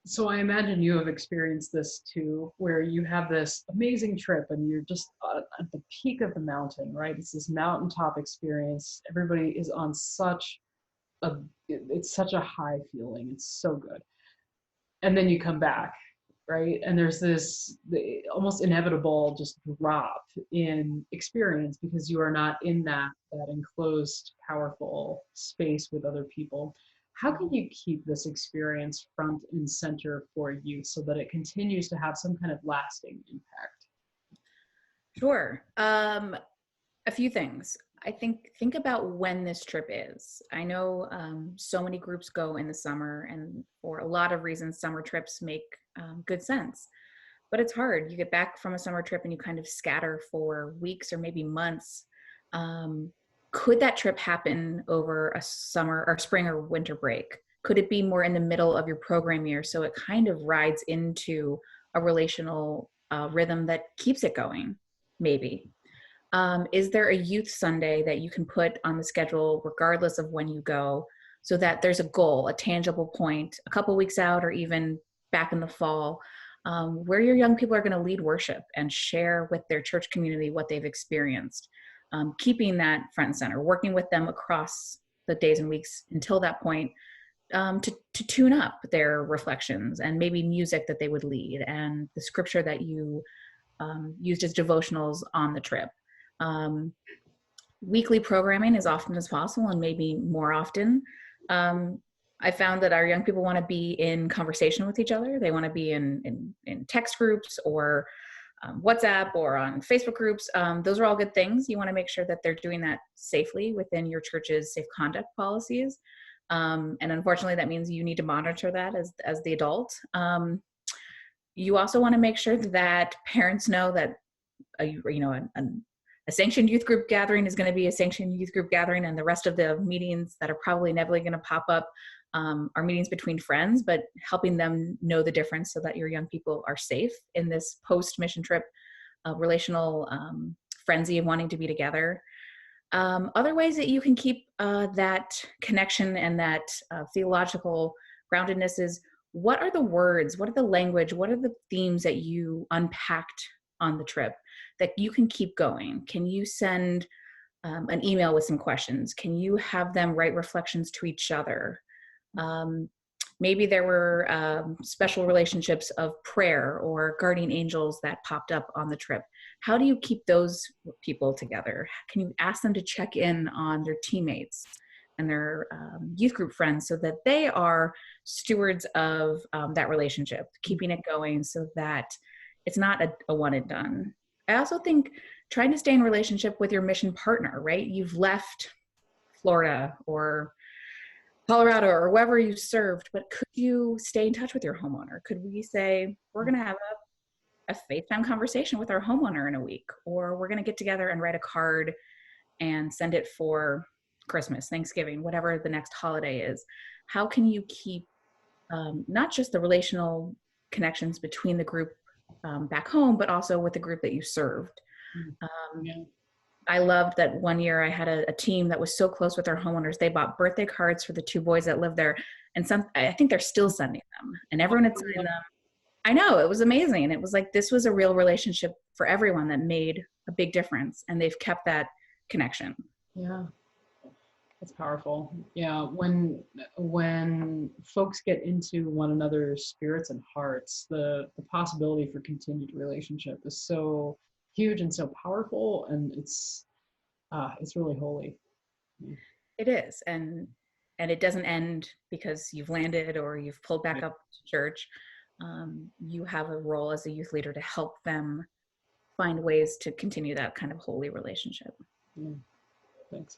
So I imagine you have experienced this too, where you have this amazing trip and you're just at the peak of the mountain, right? It's this mountaintop experience. Everybody is on a, it's such a high feeling. It's so good. And then you come back, right? And there's the almost inevitable just drop in experience because you are not in that enclosed, powerful space with other people. How can you keep this experience front and center for you so that it continues to have some kind of lasting impact? Sure. A few things. I think about when this trip is. I know so many groups go in the summer, and for a lot of reasons, summer trips make good sense. But it's hard. You get back from a summer trip and you kind of scatter for weeks or maybe months. Could that trip happen over a summer or spring or winter break? Could it be more in the middle of your program year so it kind of rides into a relational rhythm that keeps it going? Maybe. Is there a youth Sunday that you can put on the schedule regardless of when you go so that there's a goal, a tangible point, a couple weeks out or even back in the fall, where your young people are going to lead worship and share with their church community what they've experienced, keeping that front and center, working with them across the days and weeks until that point, to tune up their reflections and maybe music that they would lead and the scripture that you used as devotionals on the trip. Weekly programming as often as possible and maybe more often. I found that our young people want to be in conversation with each other. They want to be in text groups or WhatsApp or on Facebook groups. Those are all good things. You want to make sure that they're doing that safely within your church's safe conduct policies. And unfortunately, that means you need to monitor that as the adult. You also want to make sure that parents know that a sanctioned youth group gathering is going to be a sanctioned youth group gathering, and the rest of the meetings that are probably inevitably going to pop up are meetings between friends, but helping them know the difference so that your young people are safe in this post-mission trip relational frenzy of wanting to be together. Other ways that you can keep that connection and that theological groundedness is, what are the words, what are the language, what are the themes that you unpacked on the trip that you can keep going? Can you send an email with some questions? Can you have them write reflections to each other? Maybe there were special relationships of prayer or guardian angels that popped up on the trip. How do you keep those people together? Can you ask them to check in on their teammates and their youth group friends so that they are stewards of that relationship, keeping it going so that it's not a one and done. I also think trying to stay in relationship with your mission partner, right? You've left Florida or Colorado or wherever you served, but could you stay in touch with your homeowner? Could we say, we're going to have a FaceTime conversation with our homeowner in a week, or we're going to get together and write a card and send it for Christmas, Thanksgiving, whatever the next holiday is? How can you keep not just the relational connections between the group back home, but also with the group that you served? I loved that one year I had a team that was so close with their homeowners. They bought birthday cards for the two boys that lived there. And I think they're still sending them, and everyone had signed them. I know, it was amazing. It was like, this was a real relationship for everyone that made a big difference. And they've kept that connection. Yeah. That's powerful. Yeah. When folks get into one another's spirits and hearts, the possibility for continued relationship is so huge and so powerful, and it's really holy. It is, and it doesn't end because you've landed or you've pulled back up to church. You have a role as a youth leader to help them find ways to continue that kind of holy relationship. Thanks.